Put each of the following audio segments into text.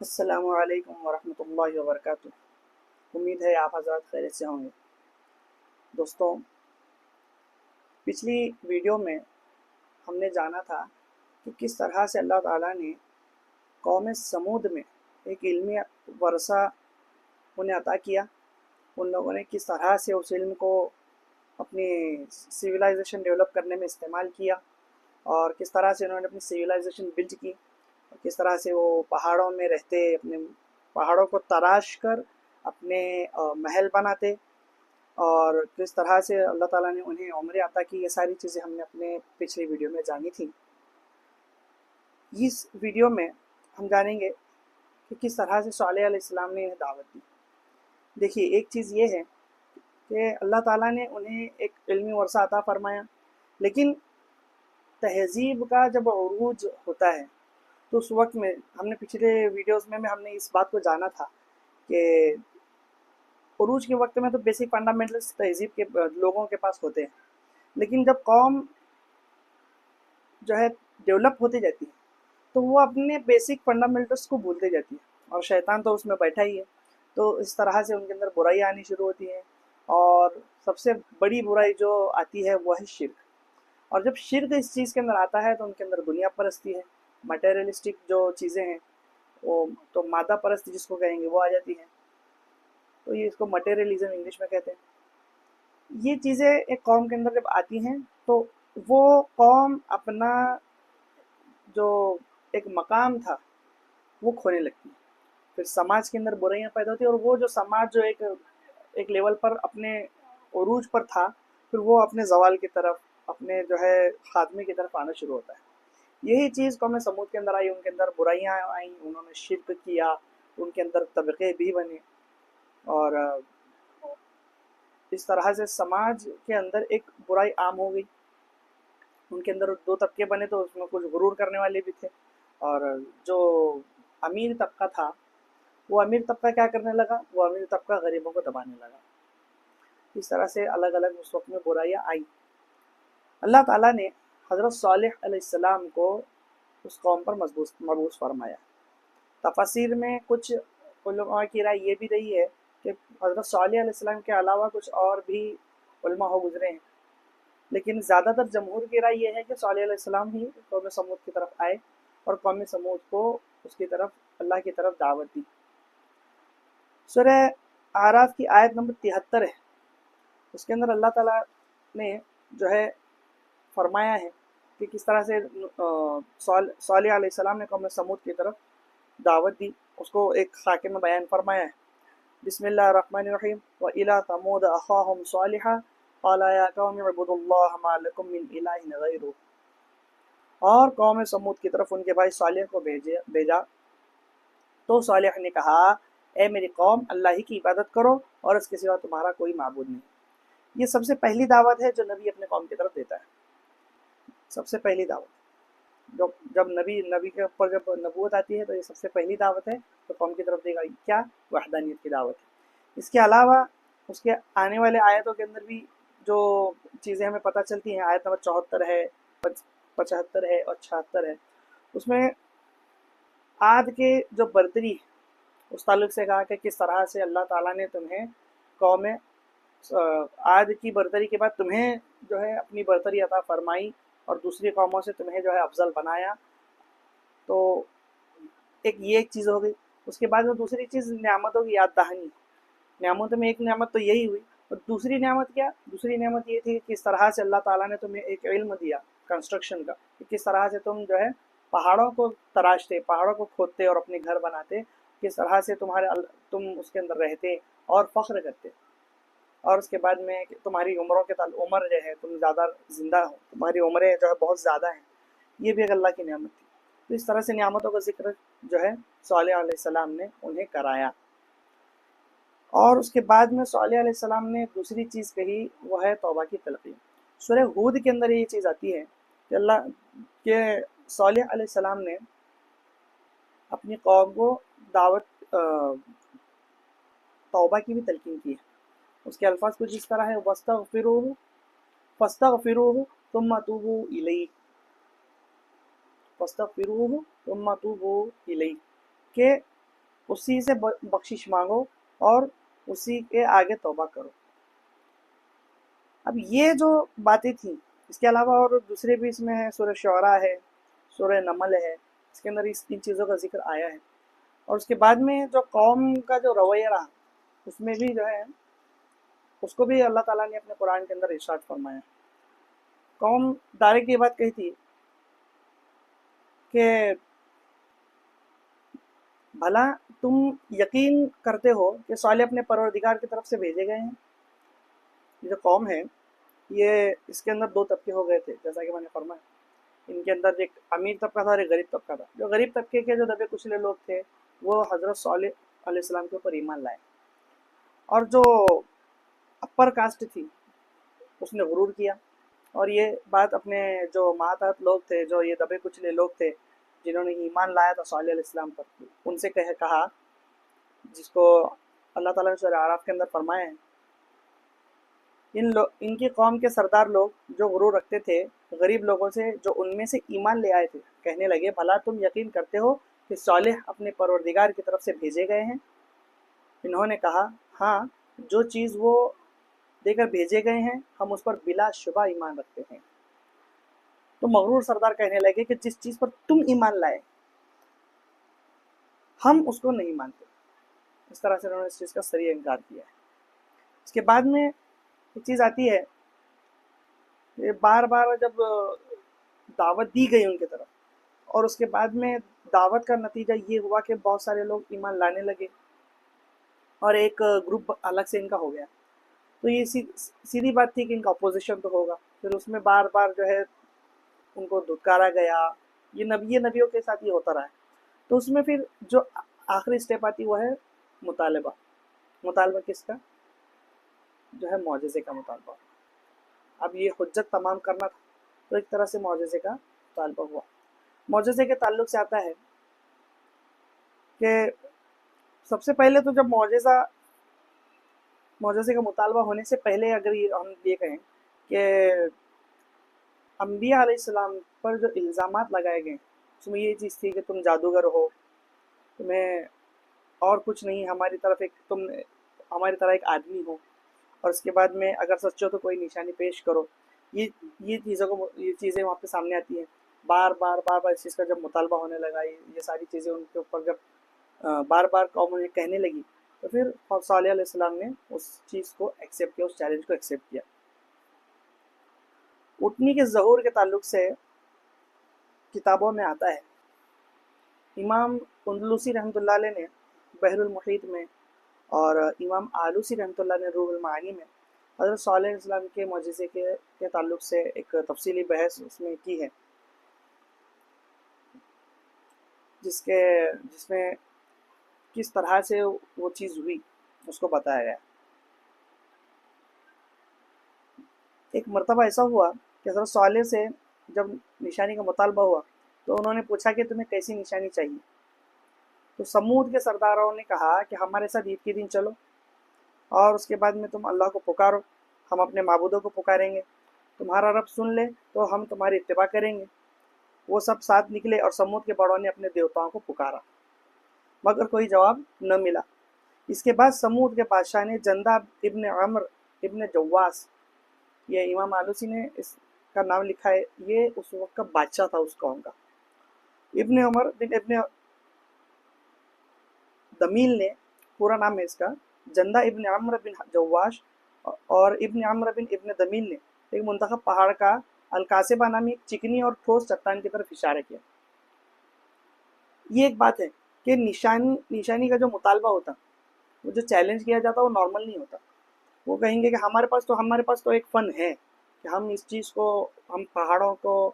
السلام علیکم ورحمۃ اللہ وبرکاتہ۔ امید ہے آپ حضرات خیریت سے ہوں گے۔ دوستوں، پچھلی ویڈیو میں ہم نے جانا تھا کہ کس طرح سے اللہ تعالیٰ نے قوم سمود میں ایک علمی ورثہ انہیں عطا کیا۔ ان لوگوں نے کس طرح سے اس علم کو اپنی سویلائزیشن ڈیولپ کرنے میں استعمال کیا، اور کس طرح سے انہوں نے اپنی سویلائزیشن بلڈ کی، اور کس طرح سے وہ پہاڑوں میں رہتے، اپنے پہاڑوں کو تراش کر اپنے محل بناتے، اور کس طرح سے اللہ تعالیٰ نے انہیں عمریں عطا کی۔ یہ ساری چیزیں ہم نے اپنے پچھلی ویڈیو میں جانی تھیں۔ اس ویڈیو میں ہم جانیں گے کہ کس طرح سے صالح علیہ السلام نے انہیں دعوت دی۔ دیکھیے، ایک چیز یہ ہے کہ اللہ تعالیٰ نے انہیں ایک علمی ورثہ عطا فرمایا، لیکن تہذیب کا جب عروج ہوتا ہے تو اس وقت میں ہم نے پچھلے ویڈیوز میں ہم نے اس بات کو جانا تھا کہ عروج کے وقت میں تو بیسک فنڈامنٹلس تہذیب کے لوگوں کے پاس ہوتے ہیں، لیکن جب قوم جو ہے ڈیولپ ہوتی جاتی ہے تو وہ اپنے بیسک فنڈامنٹلس کو بھولتے جاتی ہے، اور شیطان تو اس میں بیٹھا ہی ہے۔ تو اس طرح سے ان کے اندر برائی آنی شروع ہوتی ہے، اور سب سے بڑی برائی جو آتی ہے وہ ہے شرک۔ اور جب شرک اس چیز کے اندر آتا ہے تو ان کے اندر دنیا پرستی ہے، مٹیریلسٹک جو چیزیں ہیں، وہ تو مادہ پرستی جس کو کہیں گے وہ آ جاتی ہیں۔ تو یہ اس کو مٹیریلزم انگلش میں کہتے ہیں۔ یہ چیزیں ایک قوم کے اندر جب آتی ہیں تو وہ قوم اپنا جو ایک مقام تھا وہ کھونے لگتی ہے، پھر سماج کے اندر برائیاں پیدا ہوتی ہیں، اور وہ جو سماج جو ایک لیول پر اپنے عروج پر تھا، پھر وہ اپنے زوال کی طرف، اپنے جو ہے خاتمے کی طرف آنا شروع ہوتا ہے۔ یہی چیز قوم سمود کے اندر آئی، ان کے اندر برائیاں آئیں، انہوں نے شرک کیا، ان کے اندر طبقے بھی بنے، اور اس طرح سے سماج کے اندر ایک برائی عام ہو گئی۔ ان کے اندر دو طبقے بنے، تو اس میں کچھ غرور کرنے والے بھی تھے، اور جو امیر طبقہ تھا وہ امیر طبقہ کیا کرنے لگا، وہ امیر طبقہ غریبوں کو دبانے لگا۔ اس طرح سے الگ الگ اس وقت میں برائیاں آئیں۔ اللہ تعالیٰ نے حضرت صالح علیہ السلام کو اس قوم پر مبعوث فرمایا۔ تفاسیر میں کچھ علماء کی رائے یہ بھی رہی ہے کہ حضرت صالح علیہ السلام کے علاوہ کچھ اور بھی علماء ہو گزرے ہیں، لیکن زیادہ تر جمہور کی رائے یہ ہے کہ صالح علیہ السلام ہی قوم سمود کی طرف آئے، اور قوم سمود کو اس کی طرف، اللہ کی طرف دعوت دی۔ سورہ اعراف کی آیت نمبر 73 ہے، اس کے اندر اللہ تعالیٰ نے جو ہے فرمایا ہے کہ کس طرح سے صالح علیہ السلام نے قوم سمود کی طرف دعوت دی۔ اس کو ایک خاکے میں بیان فرمایا ہے۔ بسم اللہ الرحمن الرحیم وَإِلَىٰ ثَمُودَ أَخَاهُمْ صَالِحًا قَالَ يَا قَوْمِ اعْبُدُوا اللَّهَ مَا لَكُم مِّنْ إِلَٰهٍ غَيْرُهُ۔ اور قوم سمود کی طرف ان کے بھائی صالح کو بھیجا تو صالح نے کہا، اے میری قوم، اللہ ہی کی عبادت کرو اور اس کے سوا تمہارا کوئی معبود نہیں۔ یہ سب سے پہلی دعوت ہے جو نبی اپنے قوم کی طرف دیتا ہے، سب سے پہلی دعوت۔ جب نبی کے اوپر جب نبوت آتی ہے تو یہ سب سے پہلی دعوت ہے تو قوم کی طرف دے گا، کیا؟ وحدانیت کی دعوت ہے۔ اس کے علاوہ اس کے آنے والے آیتوں کے اندر بھی جو چیزیں ہمیں پتہ چلتی ہیں، آیت نمبر 74 ہے، 75 ہے اور 76 ہے، اس میں عاد کے جو برتری اس تعلق سے کہا کہ کس طرح سے اللہ تعالیٰ نے تمہیں قوم عاد کی برتری کے بعد تمہیں جو ہے اپنی برتری عطا فرمائی، اور دوسری قوموں سے تمہیں جو ہے افضل بنایا۔ تو یہ ایک چیز ہو گئی۔ اس کے بعد میں دوسری چیز نعمتوں کی یاد دہانی۔ نعمتوں میں ایک نعمت تو یہی ہوئی، اور دوسری نعمت کیا؟ دوسری نعمت یہ تھی کہ کس طرح سے اللہ تعالیٰ نے تمہیں ایک علم دیا کنسٹرکشن کا، کہ کس طرح سے تم جو ہے پہاڑوں کو تراشتے، پہاڑوں کو کھودتے اور اپنے گھر بناتے، کس طرح سے تم اس کے اندر رہتے اور فخر کرتے، اور اس کے بعد میں تمہاری عمروں کے عمر جو ہے تم زیادہ زندہ ہو، تمہاری عمریں جو ہے بہت زیادہ ہیں۔ یہ بھی ایک اللہ کی نعمت تھی۔ تو اس طرح سے نعمتوں کا ذکر جو ہے صالح علیہ السلام نے انہیں کرایا۔ اور اس کے بعد میں صالح علیہ السلام نے دوسری چیز کہی، وہ ہے توبہ کی تلقین۔ سورہ ہود کے اندر یہ چیز آتی ہے کہ صالح علیہ السلام نے اپنی قوم کو دعوت توبہ کی بھی تلقین کی ہے۔ اس کے الفاظ کچھ اس طرح ہے، وَاسْتَغْفِرُوهُ فَاسْتَغْفِرُوهُ ثُمَّ تُوبُوا إِلَيْهِ، وَاسْتَغْفِرُوهُ ثُمَّ تُوبُوا إِلَيْهِ، کہ اسی سے بخشش مانگو اور اسی کے آگے توبہ کرو۔ اب یہ جو باتیں تھیں، اس کے علاوہ اور دوسرے بھی اس میں ہے، سورہ شعراء ہے، سورہ نمل ہے، اس کے اندر ان چیزوں کا ذکر آیا ہے۔ اور اس کے بعد میں جو قوم کا جو رویہ رہا، اس میں بھی جو ہے اس کو بھی اللہ تعالیٰ نے اپنے قرآن کے اندر ارشاد فرمایا۔ قوم ڈائریکٹ یہ بات کہی تھی کہ بھلا تم یقین کرتے ہو کہ صالح اپنے پروردگار کی طرف سے بھیجے گئے ہیں؟ یہ جو قوم ہے، یہ اس کے اندر دو طبقے ہو گئے تھے، جیسا کہ میں نے فرمایا۔ ان کے اندر ایک امیر طبقہ تھا اور ایک غریب طبقہ تھا۔ جو غریب طبقے کے جو دبے کچلے لوگ تھے، وہ حضرت صالح علیہ السلام کے اوپر ایمان لائے، اور جو اپر کاسٹ تھی اس نے غرور کیا، اور یہ بات اپنے جو ماتحت لوگ تھے، جو یہ دبے کچلے لوگ تھے جنہوں نے ایمان لایا تھا صالح علیہ السلام پر، ان سے کہا، جس کو اللہ تعالیٰ نے سورہ اعراف کے اندر فرمایا ہے، ان کی قوم کے سردار لوگ جو غرور رکھتے تھے غریب لوگوں سے جو ان میں سے ایمان لے آئے تھے، کہنے لگے بھلا تم یقین کرتے ہو کہ صالح اپنے پروردگار کی طرف سے بھیجے گئے ہیں؟ انہوں نے کہا ہاں، جو چیز وہ دے کر بھیجے گئے ہیں ہم اس پر بلا شبہ ایمان رکھتے ہیں۔ تو مغرور سردار کہنے لگے کہ جس چیز پر تم ایمان لائے ہم اس کو نہیں مانتے۔ اس طرح سے انہوں نے اس چیز کا صریح انکار کیا ہے۔ اس کے بعد میں ایک چیز آتی ہے کہ بار بار جب دعوت دی گئی ان کی طرف، اور اس کے بعد میں دعوت کا نتیجہ یہ ہوا کہ بہت سارے لوگ ایمان لانے لگے اور ایک گروپ الگ سے ان کا ہو گیا، تو یہ سیدھی بات تھی کہ ان کا اپوزیشن تو ہوگا۔ پھر اس میں بار بار جو ہے ان کو دھتکارا گیا، یہ نبیوں کے ساتھ یہ ہوتا رہا ہے۔ تو اس میں پھر جو آخری سٹیپ آتی وہ ہے مطالبہ کس کا؟ جو ہے معجزے کا مطالبہ۔ اب یہ حجت تمام کرنا تھا، تو ایک طرح سے معجزے کا مطالبہ ہوا۔ معجزے کے تعلق سے آتا ہے کہ سب سے پہلے تو جب معجزے کا مطالبہ ہونے سے پہلے اگر ہم یہ کہیں کہ انبیاء علیہ السلام پر جو الزامات لگائے گئے اس میں یہ چیز تھی کہ تم جادوگر ہو، تمہیں اور کچھ نہیں، تم ہماری طرح ایک آدمی ہو، اور اس کے بعد میں اگر سچ ہو تو کوئی نشانی پیش کرو۔ یہ چیزیں وہاں پہ سامنے آتی ہیں۔ بار بار اس چیز کا جب مطالبہ ہونے لگا، یہ ساری چیزیں ان کے اوپر جب بار بار قوم نے کہنے لگی، تو پھر صالح علیہ السلام نے اس چیز کو ایکسیپٹ کیا، اس چیلنج کو ایکسیپٹ کیا۔ اٹھنی کے ظہور کے تعلق سے کتابوں میں آتا ہے، امام اندلسی رحمۃ اللہ علیہ نے بحر المحیط میں اور امام آلوسی رحمۃ اللہ نے روح المعانی میں حضرت صالح علیہ السلام کے معجزے کے تعلق سے ایک تفصیلی بحث اس میں کی ہے، جس میں کس طرح سے وہ چیز ہوئی اس کو بتایا گیا۔ ایک مرتبہ ایسا ہوا کہ حضرت صالح سے جب نشانی کا مطالبہ ہوا تو انہوں نے پوچھا کہ تمہیں کیسی نشانی چاہیے؟ تو سمود کے سرداروں نے کہا کہ ہمارے ساتھ عید کے دن چلو، اور اس کے بعد میں تم اللہ کو پکارو، ہم اپنے معبودوں کو پکاریں گے، تمہارا رب سن لے تو ہم تمہاری اتباع کریں گے۔ وہ سب ساتھ نکلے اور سمود کے بڑوں نے اپنے دیوتاؤں کو پکارا، مگر کوئی جواب نہ ملا۔ اس کے بعد سمود کے بادشاہ نے جندہ ابن عمر ابن جواس، یہ امام آلوسی نے اس کا نام لکھا ہے، یہ اس وقت کا بادشاہ تھا اس قوم کا، ابن عمر بن ابن دمیل نے، پورا نام ہے اس کا، جندہ ابن عمر بن جواش اور ابن عمر بن ابن دمیل نے ایک منتخب پہاڑ کا القاصبہ نامی ایک چکنی اور ٹھوس چٹان کی طرف اشارہ کیا۔ یہ ایک بات ہے کہ نشانی کا جو مطالبہ ہوتا، وہ جو چیلنج کیا جاتا وہ نارمل نہیں ہوتا۔ وہ کہیں گے کہ ہمارے پاس تو ایک فن ہے کہ ہم اس چیز کو، ہم پہاڑوں کو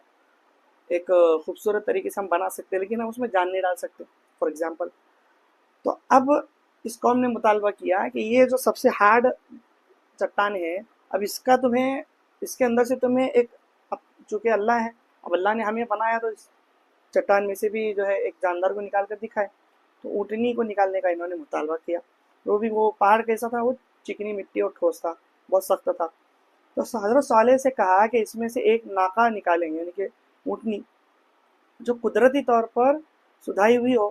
ایک خوبصورت طریقے سے ہم بنا سکتے ہیں، لیکن ہم اس میں جان نہیں ڈال سکتے، فار ایگزامپل۔ تو اب اس قوم نے مطالبہ کیا کہ یہ جو سب سے ہارڈ چٹان ہے، اب اس کے اندر سے تمہیں ایک، چونکہ اللہ ہے، اب اللہ نے ہمیں بنایا تو اس چٹان میں سے بھی جو ہے ایک جاندار کو نکال کر دکھائے۔ تو اونٹنی کو نکالنے کا انہوں نے مطالبہ کیا۔ وہ پہاڑ کیسا تھا؟ وہ چکنی مٹی اور ٹھوس تھا، بہت سخت تھا۔ تو حضرت صالح سے کہا کہ اس میں سے ایک ناقہ نکالیں گے، یعنی کہ اونٹنی جو قدرتی طور پر سدھائی ہوئی ہو